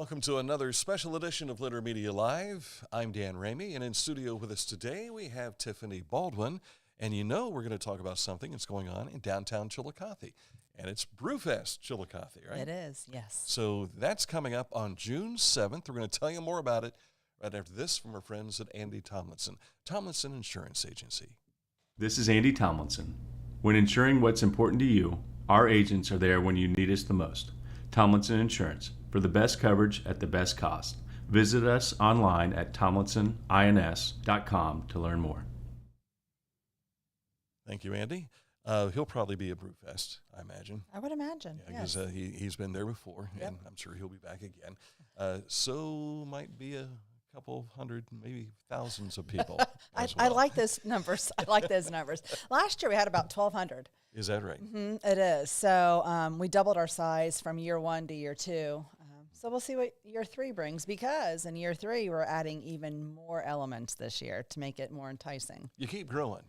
Welcome to another special edition of Litter Media Live. I'm Dan Ramey, and in studio with us today we have Tiffany Baldwin. And you know we're going to talk about something that's going on in downtown Chillicothe. And it's Brewfest Chillicothe, right? It is, yes. So that's coming up on June 7th. We're going to tell you more about it right after this from our friends at Andy Tomlinson, Tomlinson Insurance Agency. This is Andy Tomlinson. When insuring what's important to you, our agents are there when you need us the most. Tomlinson Insurance, for the best coverage at the best cost. Visit us online at tomlinsonins.com to learn more. Thank you, Andy. He'll probably be at Brewfest, I imagine. I would imagine, because yes. he's been there before, Yep. and I'm sure he'll be back again. So might be a couple hundred, maybe thousands of people. I like those numbers. I like those numbers. Last year we had about 1,200. Is that right? Mm-hmm, it is. So we doubled our size from year one to year two. So we'll see what year three brings, because in year three we're adding even more elements this year to make it more enticing. You keep growing.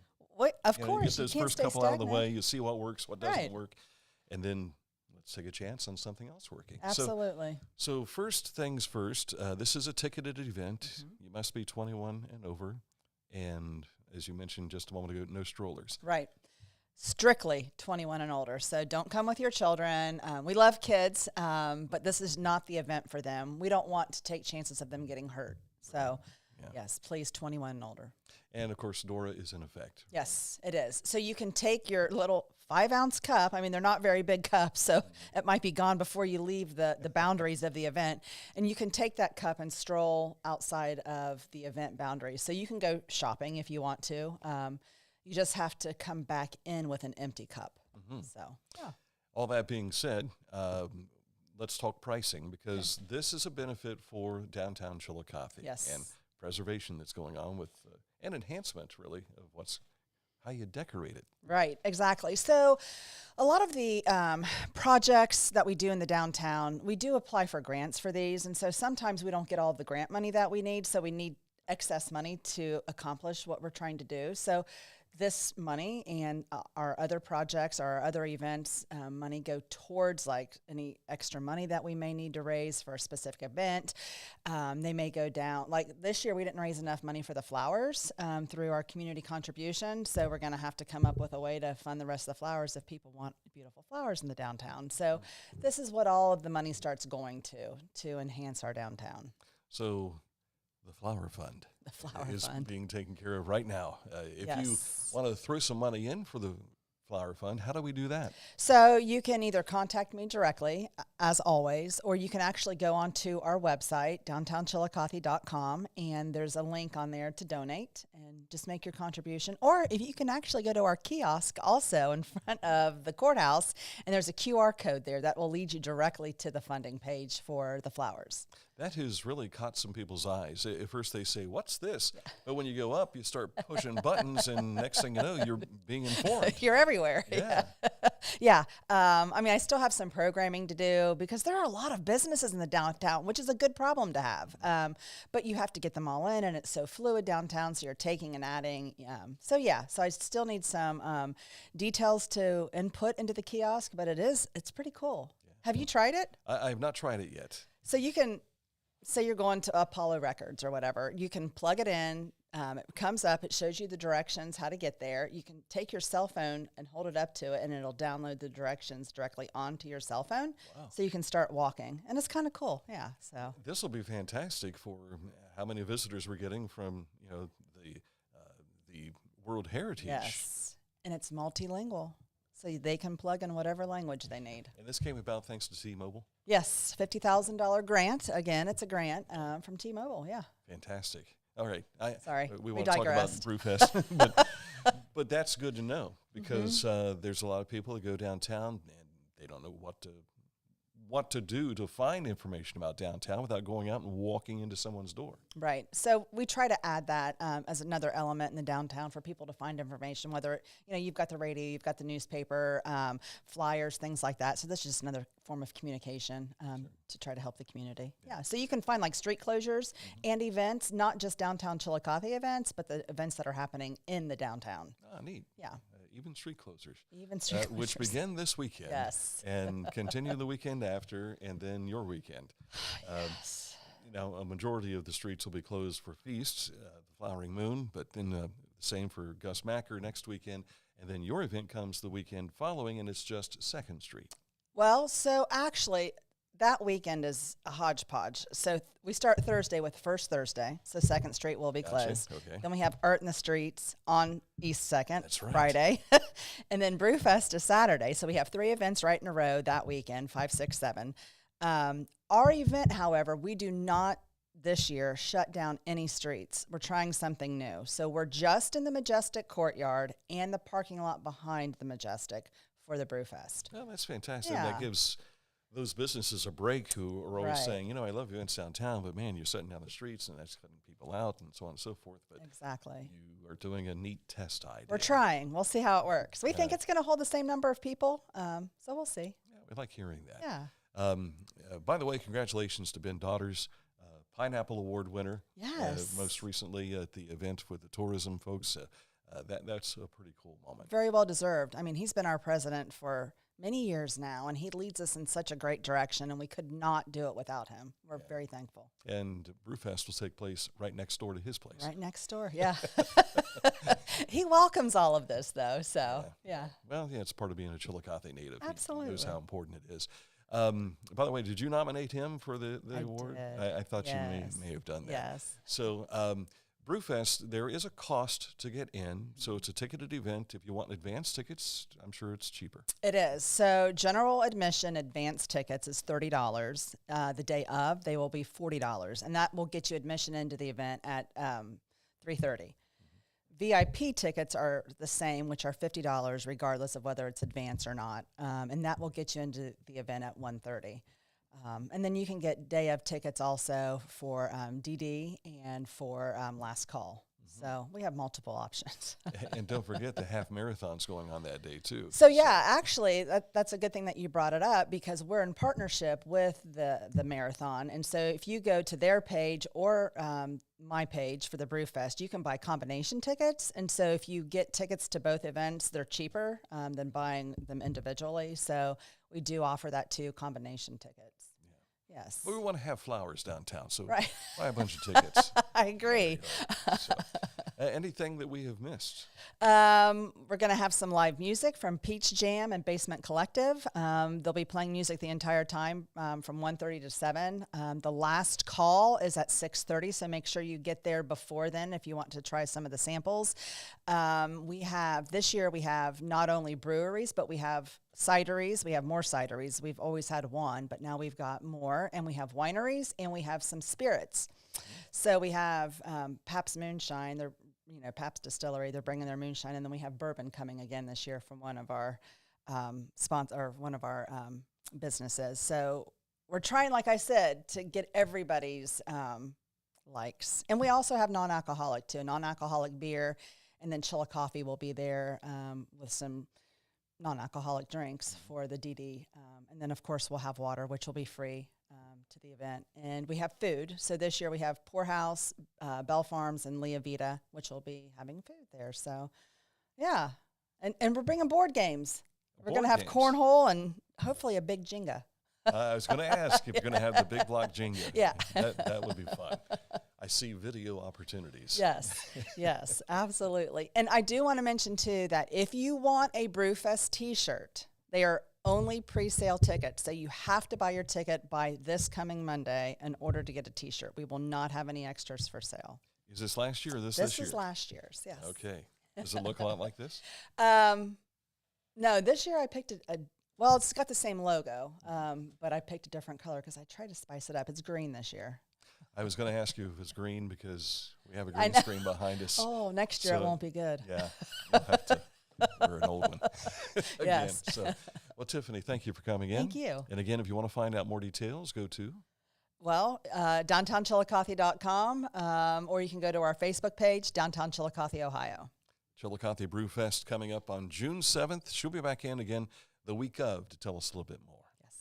Of You course, get those you can't first stay couple out of the stagnant. way. You see what works, what doesn't Right. work, and then let's take a chance on something else working. Absolutely. So first things first, this is a ticketed event. Mm-hmm. You must be 21 and over, and as you mentioned just a moment ago, no strollers. Right. Strictly 21 and older. So don't come with your children. We love kids, but this is not the event for them. We don't want to take chances of them getting hurt. So, yes, please, 21 and older. And, of course, DORA is in effect. Yes, it is. So you can take your little 5-ounce cup. I mean, they're not very big cups, so it might be gone before you leave the boundaries of the event. And you can take that cup and stroll outside of the event boundaries. So you can go shopping if you want to. You just have to come back in with an empty cup. Mm-hmm. So, yeah. All that being said, let's talk pricing, because this is a benefit for downtown Chillicothe. Yes. And preservation that's going on with, and enhancement, really, of how you decorate it. Right, exactly. So a lot of the projects that we do in the downtown, we do apply for grants for these. And so sometimes we don't get all the grant money that we need. So we need excess money to accomplish what we're trying to do. So this money and our other projects, our other events, money go towards like any extra money that we may need to raise for a specific event. They may go down. Like this year, we didn't raise enough money for the flowers through our community contribution. So we're going to have to come up with a way to fund the rest of the flowers if people want beautiful flowers in the downtown. So this is what all of the money starts going to enhance our downtown. So the Flower Fund is Fund being taken care of right now. If Yes. you want to throw some money in for the Flower Fund, how do we do that? So you can either contact me directly, as always, or you can actually go onto our website, downtownchillicothe.com, and there's a link on there to donate and just make your contribution. Or if you can actually go to our kiosk also in front of the courthouse, and there's a QR code there that will lead you directly to the funding page for the flowers. That has really caught some people's eyes. At first they say, what's this? But when you go up, you start pushing buttons, and next thing you know, you're being informed. You're everywhere. Yeah. Yeah. I mean, I still have some programming to do because there are a lot of businesses in the downtown, which is a good problem to have. But you have to get them all in, and it's so fluid downtown, so you're taking and adding. So I still need some details to input into the kiosk, but it's pretty cool. Yeah. Have you tried it? I have not tried it yet. So you can, say you're going to Apollo Records or whatever, you can plug it in. It comes up, it shows you the directions, how to get there. You can take your cell phone and hold it up to it, and it'll download the directions directly onto your cell phone. Wow. So you can start walking. And it's kind of cool. Yeah. So this will be fantastic for how many visitors we're getting from, the World Heritage. Yes. And it's multilingual. So they can plug in whatever language they need. And this came about thanks to T-Mobile? Yes, $50,000 grant. Again, it's a grant from T-Mobile, yeah. Fantastic. All right. Sorry, we won't talk about Brewfest, but that's good to know, because there's a lot of people that go downtown and they don't know what to do to find information about downtown without going out and walking into someone's door. Right. So we try to add that as another element in the downtown for people to find information, whether, you've got the radio, you've got the newspaper, flyers, things like that. So this is just another form of communication to try to help the community. Yeah. So you can find like street closures and events, not just downtown Chillicothe events, but the events that are happening in the downtown. Ah, neat. Yeah. even street closers. Even street which closures. begin this weekend. Yes. And continue the weekend after, and then your weekend. Yes. A majority of the streets will be closed for feasts, the Flowering Moon, but then the same for Gus Macker next weekend. And then your event comes the weekend following, and it's just 2nd Street. Well, so actually, that weekend is a hodgepodge. So we start Thursday with First Thursday, so 2nd Street will be Gotcha. closed. Okay. Then we have Art in the Streets on East 2nd, That's right. Friday. And then Brewfest is Saturday. So we have 3 events right in a row that weekend, 5, 6, 7. Our event, however, we do not this year shut down any streets. We're trying something new. So we're just in the Majestic Courtyard and the parking lot behind the Majestic for the Brewfest. Well, that's fantastic. Yeah. That gives those businesses a break who are always Right. saying, I love events downtown, but man, you're shutting down the streets and that's cutting people out and so on and so forth. But Exactly. you are doing a neat test idea. We're trying. We'll see how it works. We think it's going to hold the same number of people, so we'll see. Yeah, we like hearing that. Yeah. By the way, congratulations to Ben Daughters, Pineapple Award winner. Yes. Most recently at the event with the tourism folks. That's a pretty cool moment. Very well deserved. I mean, he's been our president for many years now, and he leads us in such a great direction, and we could not do it without him. We're very thankful. And Brewfest will take place right next door to his place. Right next door, yeah. He welcomes all of this, though, so, yeah. Well, yeah, it's part of being a Chillicothe native. Absolutely. He knows how important it is. By the way, did you nominate him for the award? Did. I thought Yes. you may have done that. Yes. So Brewfest, there is a cost to get in. So it's a ticketed event. If you want advance tickets, I'm sure it's cheaper. It is. So general admission advance tickets is $30. The day of, they will be $40, and that will get you admission into the event at 3:30. VIP tickets are the same, which are $50 regardless of whether it's advance or not, and that will get you into the event at 1:30. And then you can get day of tickets also for DD and for last call. So we have multiple options. And don't forget the half marathon's going on that day too. So yeah, actually, that's a good thing that you brought it up because we're in partnership with the marathon. And so if you go to their page or my page for the Brewfest, you can buy combination tickets. And so if you get tickets to both events, they're cheaper than buying them individually. So we do offer that too, combination tickets. Yes. But we want to have flowers downtown, so Right. buy a bunch of tickets. I agree. So, anything that we have missed? We're going to have some live music from Peach Jam and Basement Collective. They'll be playing music the entire time from 1:30 to 7. The last call is at 6:30, so make sure you get there before then if you want to try some of the samples. This year we have not only breweries, but we have cideries. We have more cideries. We've always had one, but now we've got more. And we have wineries and we have some spirits. So we have Pabst Moonshine. They're, Pabst Distillery. They're bringing their moonshine. And then we have bourbon coming again this year from one of our businesses. So we're trying, like I said, to get everybody's likes. And we also have non-alcoholic too, non-alcoholic beer. And then Chillicothe will be there with some non-alcoholic drinks for the DD. And then, of course, we'll have water, which will be free to the event. And we have food. So this year we have Poorhouse, Bell Farms, and Lea Vita, which will be having food there. So, yeah. And we're bringing board games. We're going to have games. cornhole and hopefully a big Jenga. I was going to ask if you're going to have the big block Jenga. Yeah. That would be fun. I see video opportunities. Yes, absolutely. And I do want to mention, too, that if you want a Brewfest T-shirt, they are only pre-sale tickets. So you have to buy your ticket by this coming Monday in order to get a T-shirt. We will not have any extras for sale. Is this last year or this This year? is last year's, yes. Okay. Does it look a lot like this? No, this year I picked well, it's got the same logo, but I picked a different color because I tried to spice it up. It's green this year. I was going to ask you if it's green because we have a I green know. screen behind us. Oh, next year it So, won't be good. Yeah, we'll have to. We're an old one. Again. Yes. So, well, Tiffany, thank you for coming in. Thank you. And again, if you want to find out more details, go to Well, downtownchillicothe.com, or you can go to our Facebook page, Downtown Chillicothe, Ohio. Chillicothe Brewfest coming up on June 7th. She'll be back in again the week of to tell us a little bit more. Yes.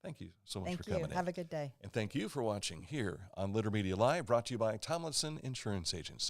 Thank you so much Thank for you. coming in. Have a good day. And thank you for watching here on Litter Media Live, brought to you by Tomlinson Insurance Agency.